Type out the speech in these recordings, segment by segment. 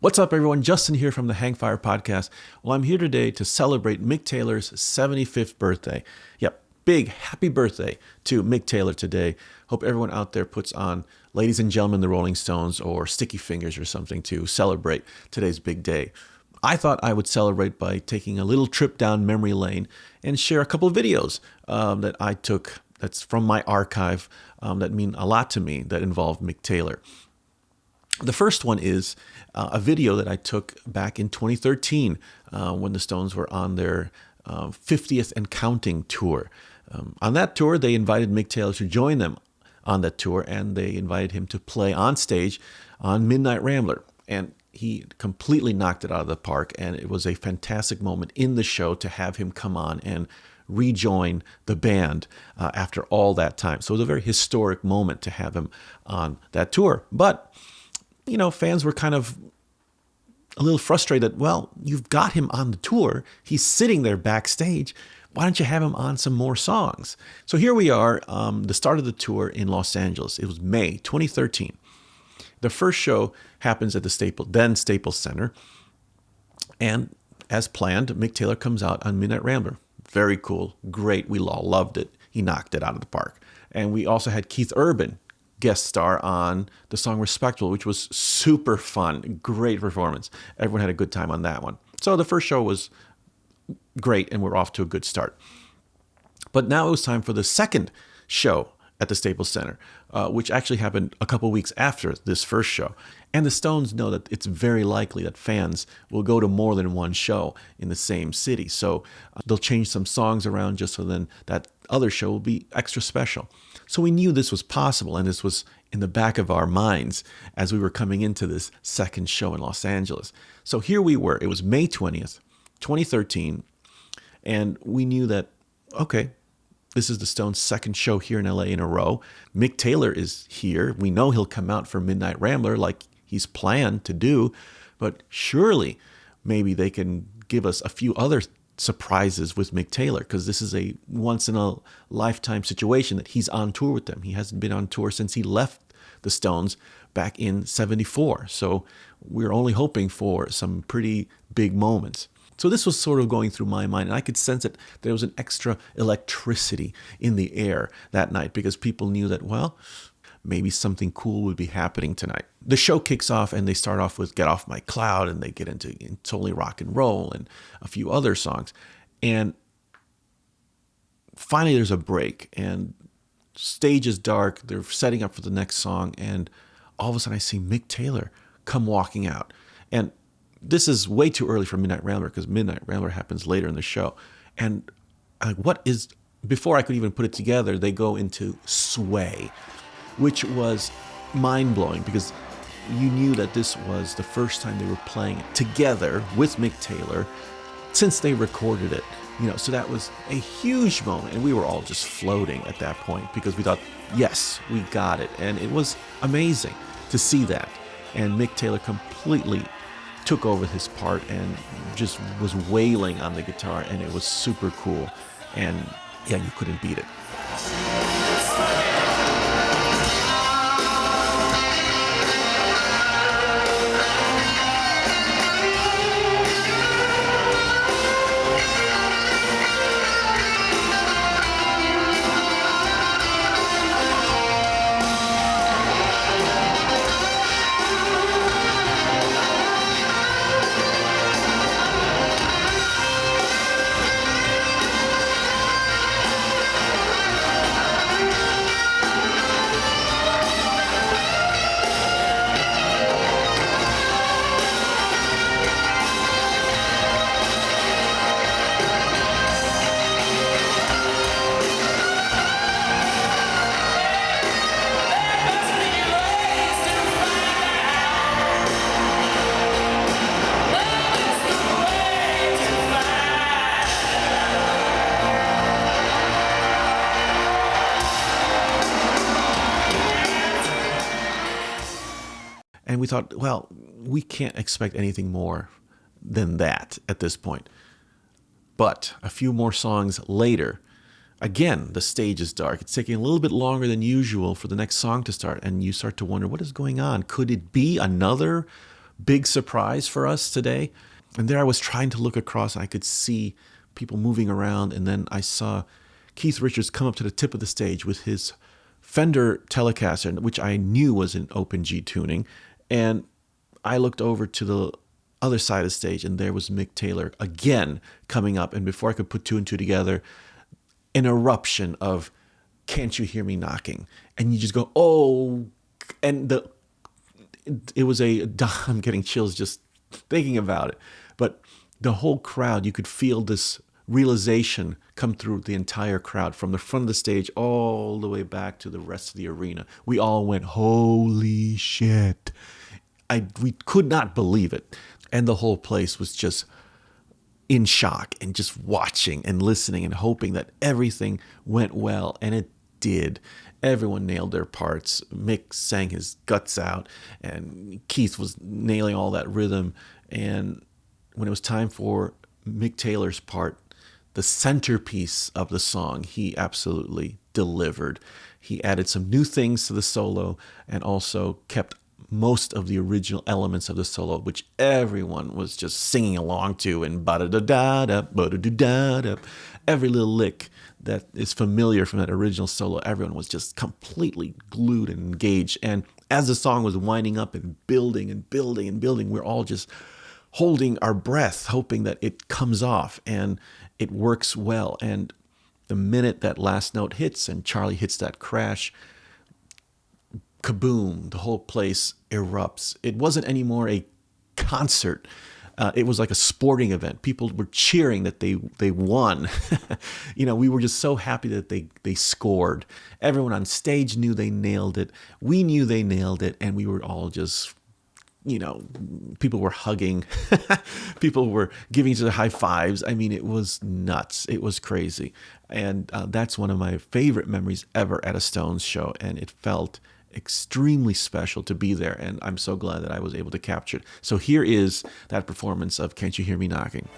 What's up, everyone? Justin here from the Hangfire Podcast. Well, I'm here today to celebrate Mick Taylor's 75th birthday. Yep, big happy birthday to Mick Taylor today. Hope everyone out there puts on Ladies and Gentlemen, the Rolling Stones or Sticky Fingers or something to celebrate today's big day. I thought I would celebrate by taking a little trip down memory lane and share a couple of videos that I took that's from my archive that mean a lot to me that involve Mick Taylor. The first one is a video that I took back in 2013 when the Stones were on their 50th and counting tour. On that tour, they invited Mick Taylor to join them on that tour, and they invited him to play on stage on Midnight Rambler. And he completely knocked it out of the park, and it was a fantastic moment in the show to have him come on and rejoin the band after all that time. So it was a very historic moment to have him on that tour. But you know, fans were kind of a little frustrated. Well, you've got him on the tour. He's sitting there backstage. Why don't you have him on some more songs? So here we are, the start of the tour in Los Angeles. It was May 2013. The first show happens at the Staples Center. And as planned, Mick Taylor comes out on Midnight Rambler. Very cool. Great. We all loved it. He knocked it out of the park. And we also had Keith Urban guest star on the song Respectable, which was super fun. Great performance. Everyone had a good time on that one. So the first show was great, and we're off to a good start. But now it was time for the second show at the Staples Center, which actually happened a couple weeks after this first show. And the Stones know that it's very likely that fans will go to more than one show in the same city. So they'll change some songs around just so then that other show will be extra special. So we knew this was possible, and this was in the back of our minds as we were coming into this second show in Los Angeles. So here we were. It was May 20th, 2013, and we knew that, okay, this is the Stones' second show here in LA in a row. Mick Taylor is here. We know he'll come out for Midnight Rambler like he's planned to do, but surely maybe they can give us a few other surprises with Mick Taylor, because this is a once-in-a-lifetime situation that he's on tour with them. He hasn't been on tour since he left the Stones back in '74. So we're only hoping for some pretty big moments. So this was sort of going through my mind, and I could sense that there was an extra electricity in the air that night because people knew that, well, maybe something cool would be happening tonight. The show kicks off, and they start off with Get Off My Cloud, and they get into It's Only Rock and Roll and a few other songs. And finally there's a break, and stage is dark. They're setting up for the next song, and all of a sudden I see Mick Taylor come walking out. And this is way too early for Midnight Rambler because Midnight Rambler happens later in the show. And before I could even put it together, they go into Sway, which was mind-blowing because you knew that this was the first time they were playing it together with Mick Taylor since they recorded it. So that was a huge moment, and we were all just floating at that point because we thought, yes, we got it. And it was amazing to see that. And Mick Taylor completely took over his part and just was wailing on the guitar, and it was super cool. And yeah, you couldn't beat it. And we thought, well, we can't expect anything more than that at this point. But a few more songs later, again, the stage is dark. It's taking a little bit longer than usual for the next song to start. And you start to wonder, what is going on? Could it be another big surprise for us today. And there I was trying to look across. I could see people moving around. And then I saw Keith Richards come up to the tip of the stage with his Fender Telecaster, which I knew was in open G tuning. And I looked over to the other side of the stage, and there was Mick Taylor again coming up. And before I could put two and two together, an eruption of "Can't You Hear Me Knocking?" And you just go, oh, and it was I'm getting chills just thinking about it. But the whole crowd, you could feel this realization come through the entire crowd from the front of the stage all the way back to the rest of the arena. We all went, holy shit. We could not believe it. And the whole place was just in shock and just watching and listening and hoping that everything went well. And it did. Everyone nailed their parts. Mick sang his guts out, and Keith was nailing all that rhythm. And when it was time for Mick Taylor's part, the centerpiece of the song, he absolutely delivered. He added some new things to the solo and also kept most of the original elements of the solo, which everyone was just singing along to, and ba-da-da-da-da, ba-da-da-da-da. Every little lick that is familiar from that original solo, everyone was just completely glued and engaged. And as the song was winding up and building and building and building, we're all just holding our breath, hoping that it comes off and it works well. And the minute that last note hits and Charlie hits that crash, kaboom, the whole place erupts. It wasn't anymore a concert. It was like a sporting event. People were cheering that they won. We were just so happy that they scored. Everyone on stage knew they nailed it. We knew they nailed it, and we were all just, people were hugging. People were giving each other high fives. I mean, it was nuts. It was crazy. And that's one of my favorite memories ever at a Stones show, and it felt extremely special to be there, and I'm so glad that I was able to capture it. So here is that performance of "Can't You Hear Me Knocking?"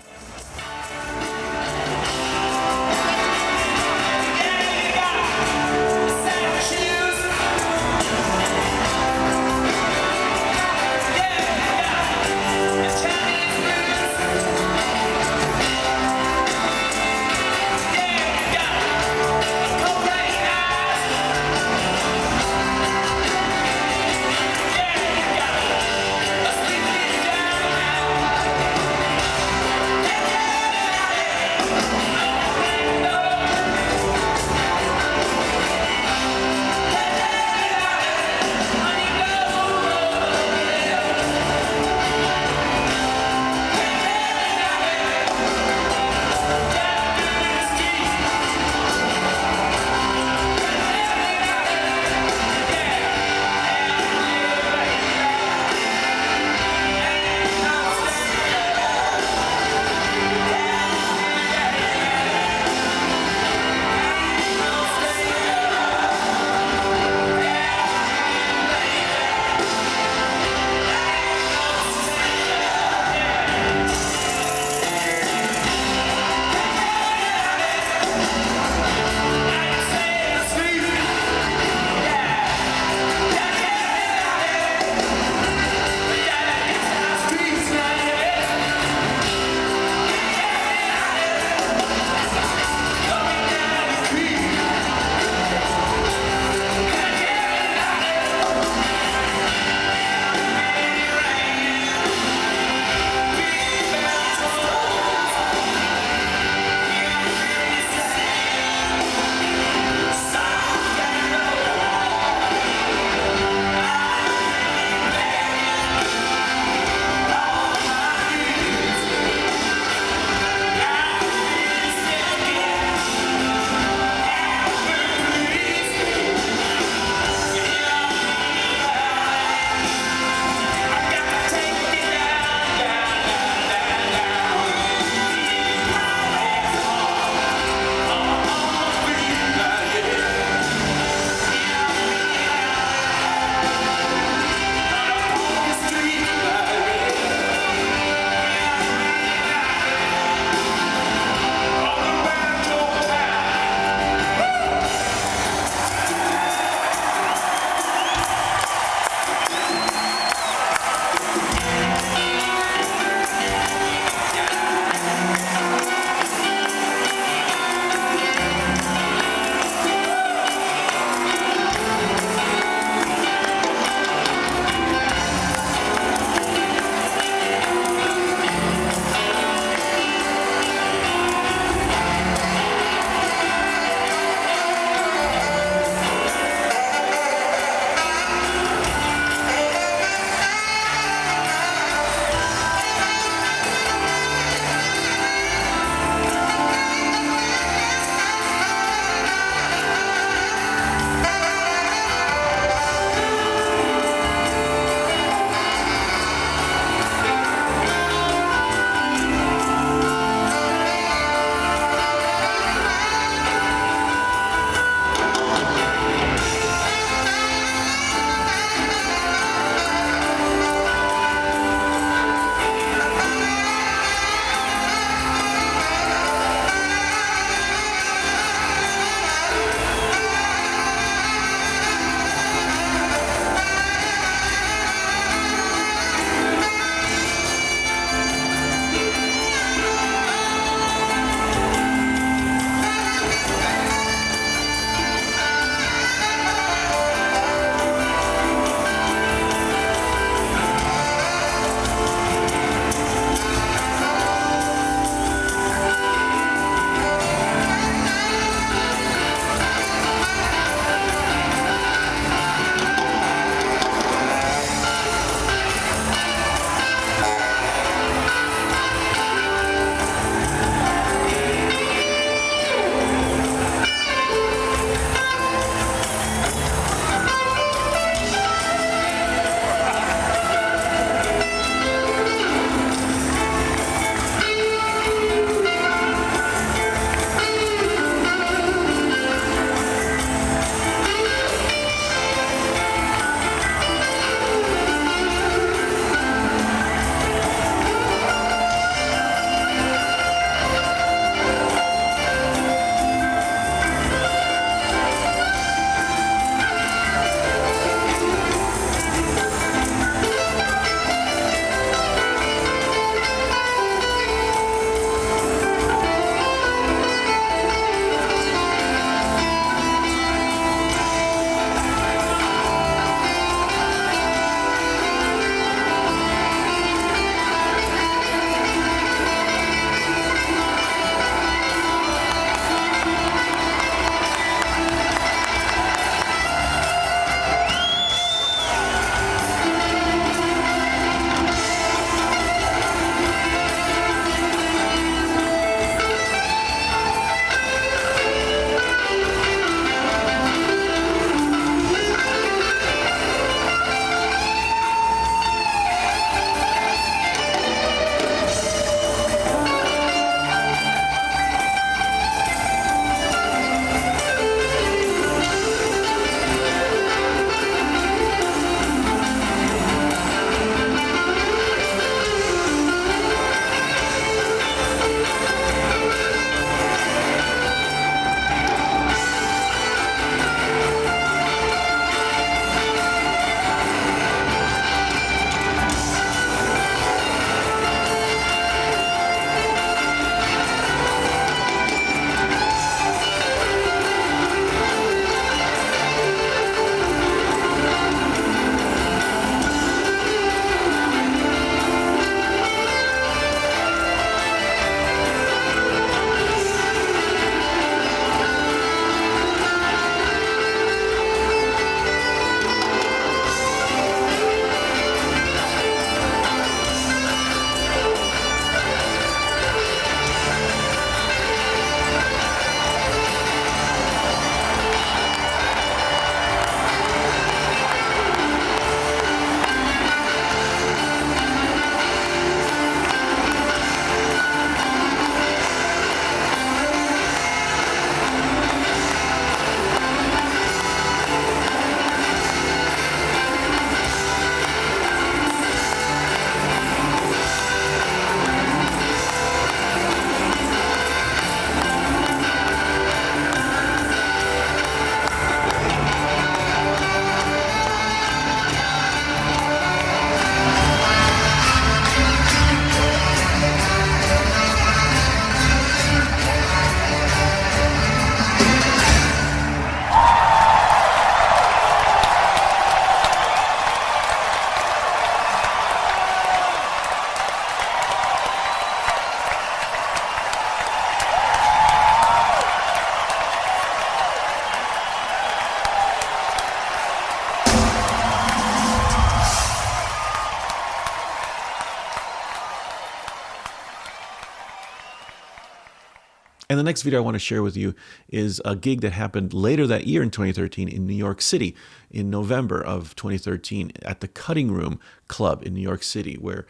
And the next video I want to share with you is a gig that happened later that year in 2013 in New York City in November of 2013 at the Cutting Room Club in New York City, where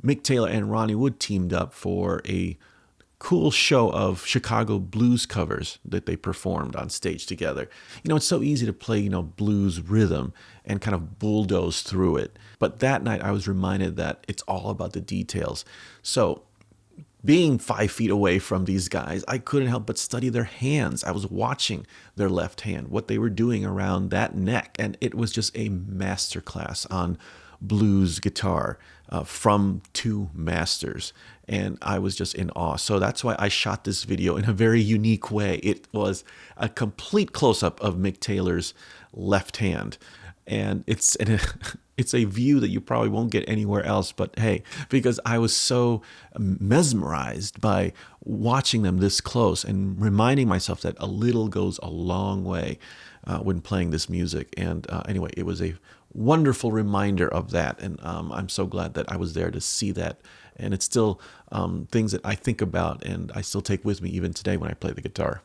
Mick Taylor and Ronnie Wood teamed up for a cool show of Chicago blues covers that they performed on stage together. It's so easy to play, blues rhythm and kind of bulldoze through it. But that night I was reminded that it's all about the details. So being 5 feet away from these guys, I couldn't help but study their hands. I was watching their left hand, what they were doing around that neck. And it was just a masterclass on blues guitar from two masters. And I was just in awe. So that's why I shot this video in a very unique way. It was a complete close-up of Mick Taylor's left hand. And it's a view that you probably won't get anywhere else, but hey, because I was so mesmerized by watching them this close and reminding myself that a little goes a long way when playing this music. And anyway, it was a wonderful reminder of that, and I'm so glad that I was there to see that. And it's still things that I think about and I still take with me even today when I play the guitar.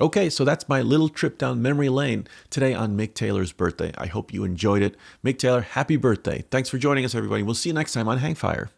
Okay, so that's my little trip down memory lane today on Mick Taylor's birthday. I hope you enjoyed it. Mick Taylor, happy birthday. Thanks for joining us, everybody. We'll see you next time on Hangfire.